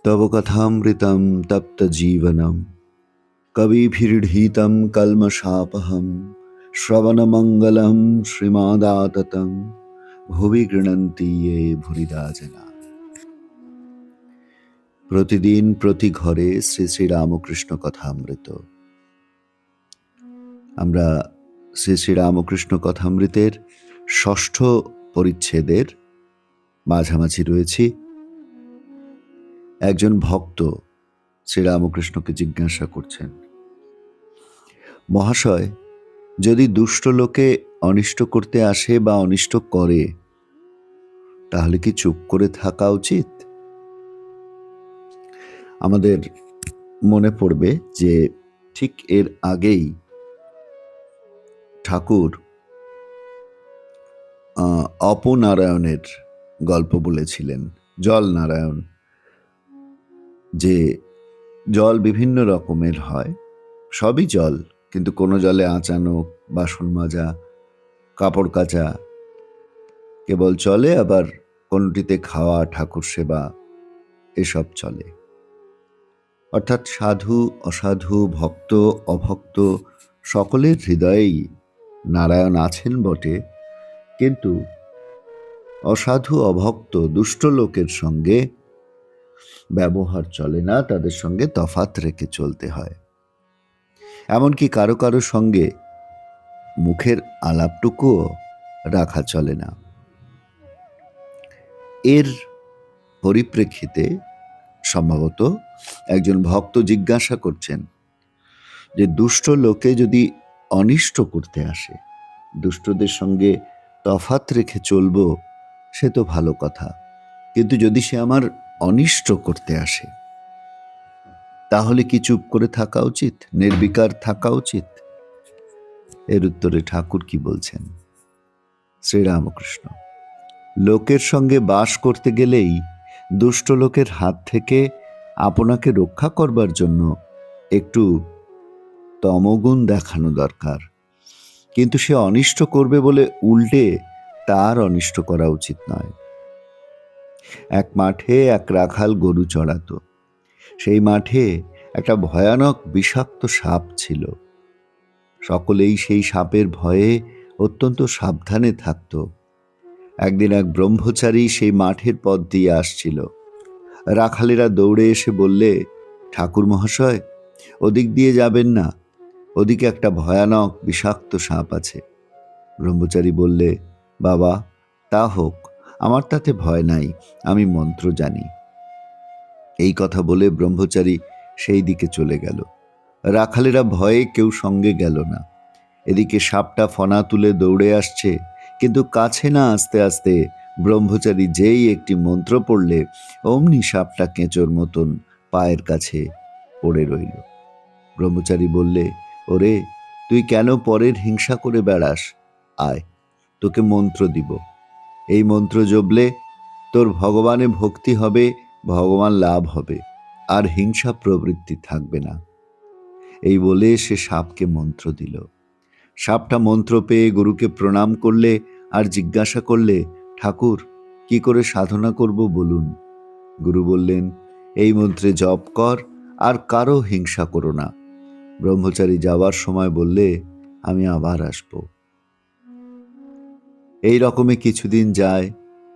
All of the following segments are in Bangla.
तव कथामृतं तप्तजीवनं कविभिर्हीतं कल्मषापहं श्रवणमङ्गलं श्रीमदाततं ভুবি গৃণন্তি ये ভুরিদা জনা। প্রতিদিন প্রতি ঘরে শ্রী শ্রী রামকৃষ্ণ কথামৃত। আমরা শ্রী শ্রী রামকৃষ্ণ কথামৃতের ষষ্ঠ পরিচ্ছেদের মাঝামাঝি রয়েছি। একজন ভক্ত শ্রীরামকৃষ্ণকে জিজ্ঞাসা করছেন, মহাশয়, যদি দুষ্ট লোকে অনিষ্ট করতে আসে বা অনিষ্ট করে, তাহলে কি চুপ করে থাকা উচিত? আমাদের মনে পড়বে যে ঠিক এর আগেই ঠাকুর অপনারায়ণের গল্প বলেছিলেন, জল নারায়ণ, যে জল বিভিন্ন রকমের হয়, সবই জল, কিন্তু কোনো জলে আঁচানো, বাসন মাজা, কাপড় কাচা কেবল চলে, আবার কোনটিতে খাওয়া, ঠাকুর সেবা এসব চলে। অর্থাৎ সাধু অসাধু, ভক্ত অভক্ত সকলের হৃদয়েই নারায়ণ আছেন বটে, কিন্তু অসাধু অভক্ত দুষ্ট লোকের সঙ্গে ব্যবহার চলে না, তাদের সঙ্গে তফাৎ রেখে চলতে হয়। এমনকি কারো কারো সঙ্গে মুখের আলাপটুকুও রাখা চলে না। এর পরিপ্রেক্ষিতে সম্ভবত একজন ভক্ত জিজ্ঞাসা করছেন যে দুষ্ট লোকে যদি অনিষ্ট করতে আসে, দুষ্টদের সঙ্গে তফাৎ রেখে চলবো, সে তো ভালো কথা, কিন্তু যদি সে আমার অনিষ্ট করতে আসে, তাহলে কি চুপ করে থাকা উচিত, নির্বিকার থাকা উচিত? এর উত্তরে ঠাকুর কি বলছেন? শ্রীরামকৃষ্ণ, লোকের সঙ্গে বাস করতে গেলেই দুষ্ট লোকের হাত থেকে আপনাকে রক্ষা করবার জন্য একটু তমগুণ দেখানো দরকার, কিন্তু সে অনিষ্ট করবে বলে উল্টে তার অনিষ্ট করা উচিত নয়। এক মাঠে এক রাখাল গরু চড়াতো। সেই মাঠে একটা ভয়ানক বিষাক্ত সাপ ছিল। সকলেই সেই সাপের ভয়ে অত্যন্ত সাবধানে থাকত। একদিন এক ব্রহ্মচারী সেই মাঠের পথ দিয়ে আসছিল। রাখালেরা দৌড়ে এসে বললে, ঠাকুর মহাশয়, ওদিক দিয়ে যাবেন না, ওদিকে একটা ভয়ানক বিষাক্ত সাপ আছে। ব্রহ্মচারী বললে, বাবা, তা হোক, আমার তাতে ভয় নাই, আমি মন্ত্র জানি। এই কথা বলে ব্রহ্মচারী সেই দিকে চলে গেল। রাখালেরা ভয়ে কেউ সঙ্গে গেল না। এদিকে সাপটা ফনা তুলে দৌড়ে আসছে, কিন্তু কাছে না আসতে আসতে ব্রহ্মচারী যেই একটি মন্ত্র পড়লে, অমনি সাপটা কেঁচোর মতন পায়ের কাছে পড়ে রইল। ব্রহ্মচারী বললে, ওরে, তুই কেন পরের হিংসা করে বেড়াস? আয়, তোকে মন্ত্র দিব। এই মন্ত্র জপলে তোর ভগবানে ভক্তি হবে, ভগবান লাভ হবে, আর হিংসা প্রবৃত্তি থাকবে না। এই বলে সে সাপকে মন্ত্র দিল। সাপটা মন্ত্র পেয়ে গুরুকে প্রণাম করলে আর জিজ্ঞাসা করলে, ঠাকুর, কি করে সাধনা করব বলুন? গুরু বললেন, এই মন্ত্রে জপ কর, আর কারো হিংসা করো না। ব্রহ্মচারী যাওয়ার সময় বললে, আমি আবার আসব। এই রকমে কিছুদিন যায়।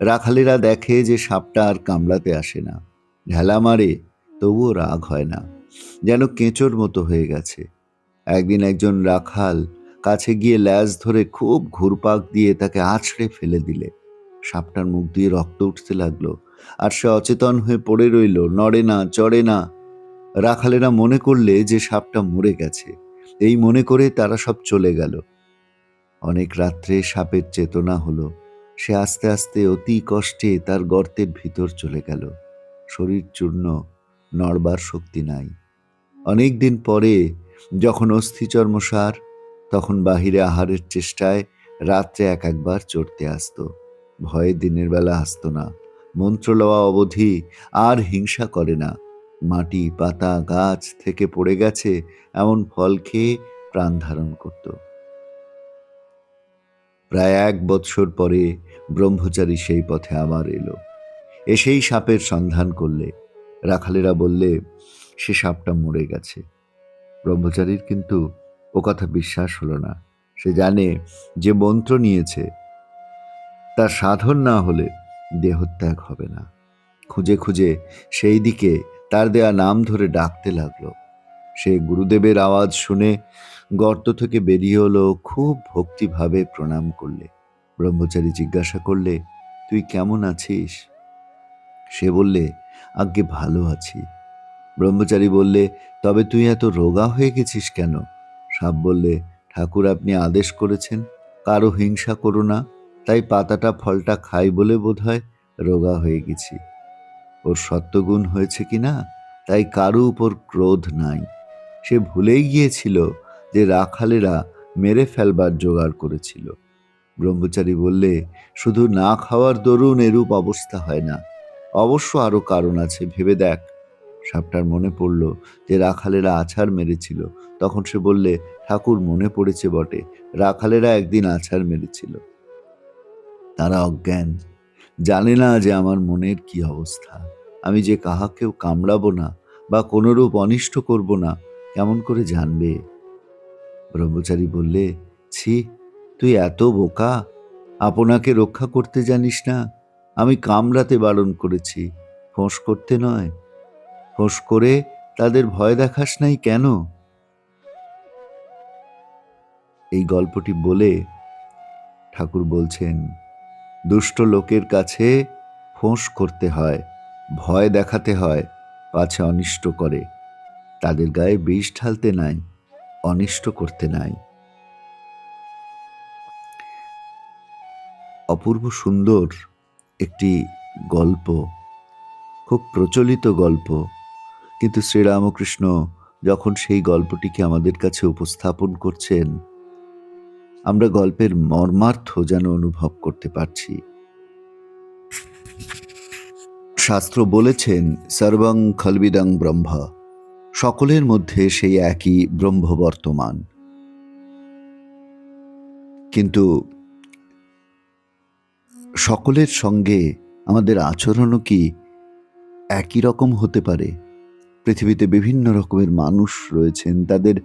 রাখালেরা দেখে যে সাপটা আর কামড়াতে আসে না, ঢেলা মারে, তবুও রাগ হয় না, যেন কেঁচোর মতো হয়ে গেছে। একদিন একজন রাখাল কাছে গিয়ে ল্যাজ ধরে খুব ঘুরপাক দিয়ে তাকে আছড়ে ফেলে দিলে। সাপটার মুখ দিয়ে রক্ত উঠতে লাগলো, আর সে অচেতন হয়ে পড়ে রইল, নড়ে না, চড়ে না। রাখালেরা মনে করলে যে সাপটা মরে গেছে। এই মনে করে তারা সব চলে গেল। অনেক রাত্রে সাপের চেতনা হলো। সে আস্তে আস্তে অতি কষ্টে তার গর্তের ভিতর চলে গেল। শরীর চূর্ণ, নড়বার শক্তি নাই। অনেক দিন পরে যখন অস্থিচর্মসার, তখন বাহিরে আহারের চেষ্টায় রাত্রে একবার চড়তে আসতো। ভয়ে দিনের বেলা আসতো না। মন্ত্র লওয়া অবধি আর হিংসা করে না। মাটি, পাতা, গাছ থেকে পড়ে গেছে এমন ফল খেয়ে প্রাণ ধারণ করত। প্রায় ১ বৎসর পরে ব্রহ্মচারী সেই পথে আবার এলো। এসেই সাপের সন্ধান করলে। রাখালেরা বললে সে সাপটা মরে গেছে। ব্রহ্মচারীর কিন্তু ও কথা বিশ্বাস হলো না। সে জানে যে মন্ত্র নিয়েছে তার সাধন না হলে দেহত্যাগ হবে না। খুঁজে খুঁজে সেই দিকে তার দেয়া নাম ধরে ডাকতে লাগলো। সে গুরুদেবের আওয়াজ শুনে গর্ত থেকে বেরিয়ে হলো, খুব ভক্তিভাবে প্রণাম করলে। ব্রহ্মচারী জিজ্ঞাসা করলে, তুই কেমন আছিস? সে বললে, আজ্ঞে ভালো আছি। ব্রহ্মচারী বললে, তবে তুই এত রোগা হয়ে গেছিস কেন? সাপ বললে, ঠাকুর আপনি আদেশ করেছেন কারো হিংসা করো না, তাই পাতাটা ফলটা খাই বলে বোধহয় রোগা হয়ে গেছি। ওর সত্যগুণ হয়েছে কি না, তাই কারো উপর ক্রোধ নাই। সে ভুলেই গিয়েছিল যে রাখালেরা মেরে ফেলবার জোগাড় করেছিল। ব্রহ্মচারী বললে, শুধু না খাওয়ার দরুন এরূপ অবস্থা হয় না, অবশ্য আরো কারণ আছে, ভেবে দেখ। সাপটার মনে পড়ল যে রাখালেরা আছাড় মেরেছিল। তখন সে বললে, ঠাকুর মনে পড়েছে বটে, রাখালেরা একদিন আছাড় মেরেছিল। তারা অজ্ঞান, জানে না যে আমার মনের কি অবস্থা। আমি যে কাহাকেও কামড়াবো না বা কোনরূপ অনিষ্ট করব না, কেমন করে জানবে? ব্রহ্মচারী বললে, ছি, তুই এত বোকা, আপনাকে রক্ষা করতে জানিস না? আমি কামড়াতে বারণ করেছি, ফোঁস করতে নয়। ফোঁস করে তাদের ভয় দেখাস নাই কেন? এই গল্পটি বলে ঠাকুর বলছেন, দুষ্ট লোকের কাছে ফোঁস করতে হয়, ভয় দেখাতে হয়, পাছে অনিষ্ট করে। তাদের গায়ে বিষ ঢালতে নাই, অনিষ্ট করতে নাই। অপূর্ব সুন্দর একটি গল্প, খুব প্রচলিত গল্প, কিন্তু শ্রীরামকৃষ্ণ যখন সেই গল্পটিকে আমাদের কাছে উপস্থাপন করছেন, আমরা গল্পের মর্মার্থ যেন অনুভব করতে পারছি। শাস্ত্র বলেছেন, সর্বং খলবিদং ব্রহ্ম, সকলের মধ্যে সেই একই ব্রহ্ম বর্তমান। কিন্তু সকলের সঙ্গে আমাদের আচরণও কি একই রকম হতে পারে? পৃথিবীতে বিভিন্ন রকমের মানুষ রয়েছেন, তাদের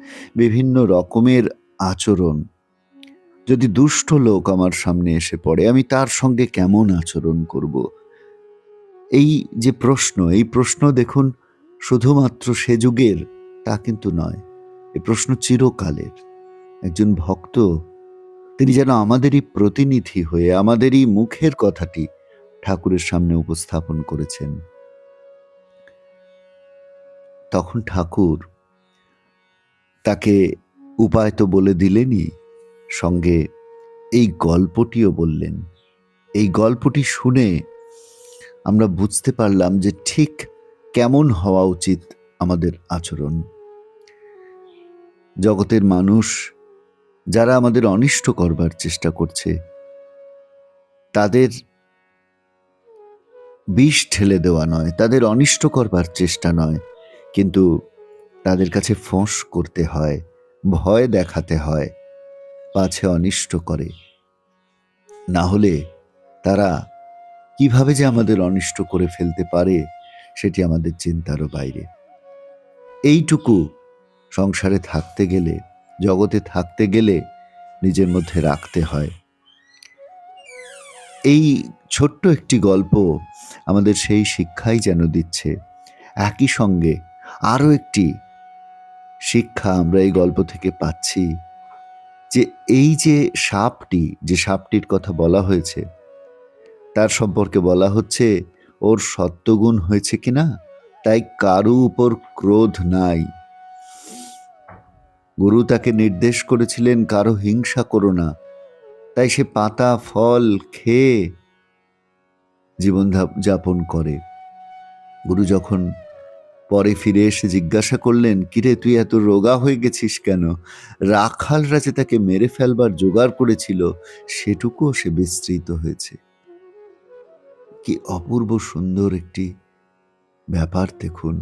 বিভিন্ন রকমের আচরণ। যদি দুষ্ট লোক আমার সামনে এসে পড়ে, আমি তার সঙ্গে কেমন আচরণ করব? এই যে প্রশ্ন, এই প্রশ্ন দেখুন শুধুমাত্র সে যুগের তা কিন্তু নয়। এই প্রশ্ন চিরকালের। একজন ভক্ত, তিনি যেন আমাদেরই প্রতিনিধি হয়ে আমাদেরই মুখের কথাটি ঠাকুরের সামনে উপস্থাপন করেছেন। তখন ঠাকুর তাকে উপায় তো বলে দিলেনই, সঙ্গে এই গল্পটিও বললেন। এই গল্পটি শুনে আমরা বুঝতে পারলাম যে ঠিক কেমন হওয়া উচিত আমাদের আচরণ। জগতের মানুষ যারা আমাদের অনিষ্ট করবার চেষ্টা করছে, তাদের বিষ ঠেলে দেওয়া নয়, তাদের অনিষ্ট করবার চেষ্টা নয়, কিন্তু তাদের কাছে ফোঁস করতে হয়, ভয় দেখাতে হয়, পাছে অনিষ্ট করে। না হলে তারা কিভাবে যে আমাদের অনিষ্ট করে ফেলতে পারে, সেটি আমাদের চিন্তারও বাইরে। এইটুকু সংসারে থাকতে গেলে, জগতে থাকতে গেলে নিজের মধ্যে রাখতে হয়। এই ছোট্ট একটি গল্প আমাদের সেই শিক্ষাই যেন দিচ্ছে। একই সঙ্গে আরও একটি শিক্ষা আমরা এই গল্প থেকে পাচ্ছি, যে এই যে সাপটি, যে সাপটির কথা বলা হয়েছে, তার সম্পর্কে বলা হচ্ছে ওর সত্যগুণ হয়েছে কিনা, তাই কারো উপর ক্রোধ নাই। গুরু তাকে নির্দেশ করেছিলেন কারো হিংসা করো না, তাই সে পাতা ফল খেয়ে জীবন যাপন করে। গুরু যখন পরে ফিরে এসে জিজ্ঞাসা করলেন, কিরে তুই এত রোগা হয়ে গেছিস কেন? রাখালরা যে তাকে মেরে ফেলবার জোগাড় করেছিল সেটুকুও সে বিস্মৃত হয়েছে। কি অপূর্ব সুন্দর একটি ব্যাপার দেখুন।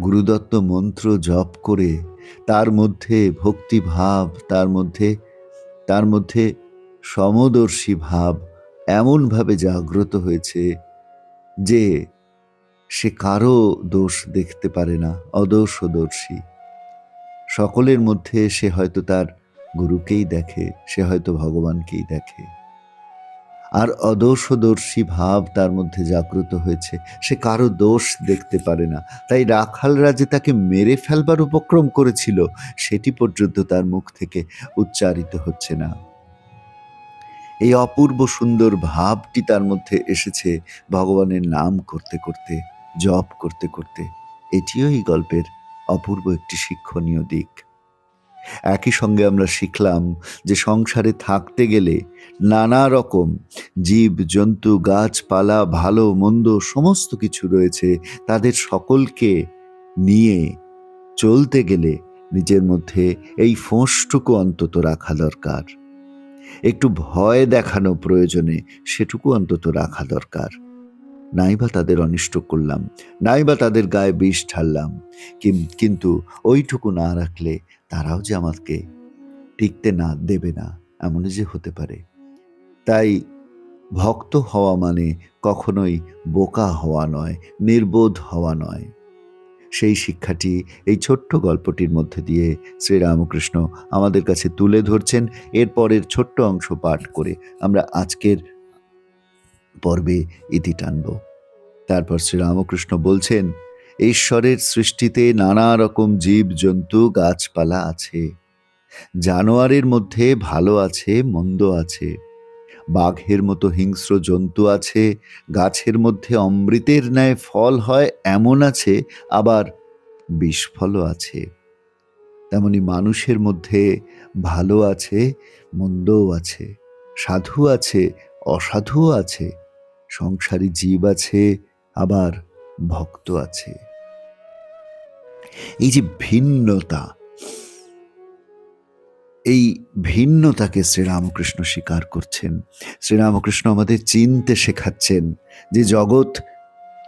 গুরুদত্ত মন্ত্র জপ করে তার মধ্যে ভক্তিভাব, তার মধ্যে সমদর্শী ভাব এমনভাবে জাগ্রত হয়েছে যে সে কারো দোষ দেখতে পারে না, অদোষদর্শী। সকলের মধ্যে সে হয়তো তার গুরুকেই দেখে, সে হয়তো ভগবানকেই দেখে। আর অদোষদর্শী ভাব তার মধ্যে জাগ্রত হয়েছে, সে কারো দোষ দেখতে পারে না। তাই রাখালরা যে তাকে মেরে ফেলবার উপক্রম করেছিল সেটি পর্যন্ত তার মুখ থেকে উচ্চারিত হচ্ছে না। এই অপূর্ব সুন্দর ভাবটি তার মধ্যে এসেছে ভগবানের নাম করতে করতে, জপ করতে করতে। এটিও এই গল্পের অপূর্ব একটি শিক্ষণীয় দিক। একই সঙ্গে আমরা শিখলাম যে সংসারে থাকতে গেলে নানা রকম জীব জন্তু গাছপালা ভালো মন্দ সমস্ত কিছু রয়েছে, তাদের সকলকে নিয়ে চলতে গেলে নিজের মধ্যে এই ফোঁসটুকু অন্তত রাখা দরকার। একটু ভয় দেখানো প্রয়োজনে সেটুকু অন্তত রাখা দরকার। নাইবা তাদের অনিষ্ট করলাম, নাইবা তাদের গায়ে বিষ ঢাললাম, কিন্তু ওইটুকু না রাখলে তারাও যে আমাকে টিকতে না দেবে না, এমনই যে হতে পারে। তাই ভক্ত হওয়া মানে কখনোই বোকা হওয়া নয়, নির্বোধ হওয়া নয়। সেই শিক্ষাটি এই ছোট্ট গল্পটির মধ্যে দিয়ে শ্রীরামকৃষ্ণ আমাদের কাছে তুলে ধরছেন। এরপরের ছোট্ট অংশ পাঠ করে আমরা আজকের পর্বে ইতি টানব। তারপর শ্রীরামকৃষ্ণ বলছেন, ঈশ্বরের সৃষ্টিতে নানা রকম জীব জন্তু গাছপালা আছে। জানোয়ারের মধ্যে ভালো আছে, মন্দ আছে। বাঘের মতো হিংস্র জন্তু আছে, গাছের মধ্যে অমৃতের ন্যায় ফল হয় এমন আছে, আবার বিষফলও আছে। তেমনি মানুষের মধ্যে ভালো আছে, মন্দও আছে, সাধু আছে, অসাধুও আছে, সংসারী জীব আছে, আবার ভক্ত আছে। এই যে ভিন্নতা, এই ভিন্নতাকে শ্রীরামকৃষ্ণ স্বীকার করছেন। শ্রীরামকৃষ্ণ আমাদের চিনতে শেখাচ্ছেন যে জগৎ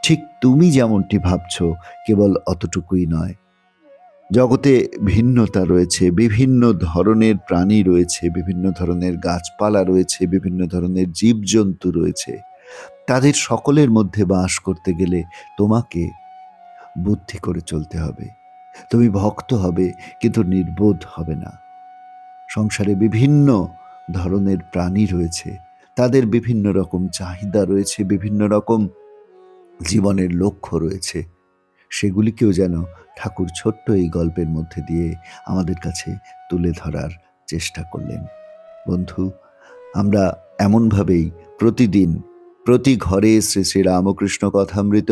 ঠিক তুমি যেমনটি ভাবছো কেবল অতটুকুই নয়। জগতে ভিন্নতা রয়েছে, বিভিন্ন ধরনের প্রাণী রয়েছে, বিভিন্ন ধরনের গাছপালা রয়েছে, বিভিন্ন ধরনের জীবজন্তু রয়েছে। তাদের সকলের মধ্যে বাস করতে গেলে তোমাকে বুদ্ধি করে চলতে হবে। তুমি ভক্ত হবে কিন্তু নির্বোধ হবে না। সংসারে বিভিন্ন ধরনের প্রাণী রয়েছে, তাদের বিভিন্ন রকম চাহিদা রয়েছে, বিভিন্ন রকম জীবনের লক্ষ্য রয়েছে। সেগুলিকেও যেন ঠাকুর ছোট্ট এই গল্পের মধ্যে দিয়ে আমাদের কাছে তুলে ধরার চেষ্টা করলেন। বন্ধু, আমরা এমনভাবেই প্রতিদিন প্রতি ঘরে শ্রী শ্রী রামকৃষ্ণ কথামৃত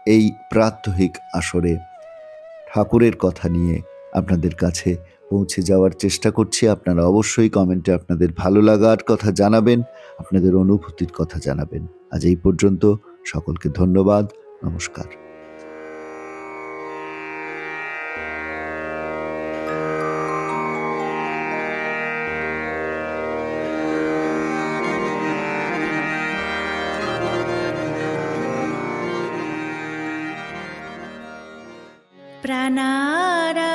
এই প্রাত্যহিক আসরে ঠাকুরের কথা নিয়ে আপনাদের কাছে পৌঁছে যাওয়ার চেষ্টা করছি। আপনারা অবশ্যই কমেন্টে আপনাদের ভালো লাগার কথা জানাবেন, আপনাদের অনুভূতির কথা জানাবেন। আজ এই পর্যন্ত, সকলকে ধন্যবাদ, নমস্কার। প্রাণারা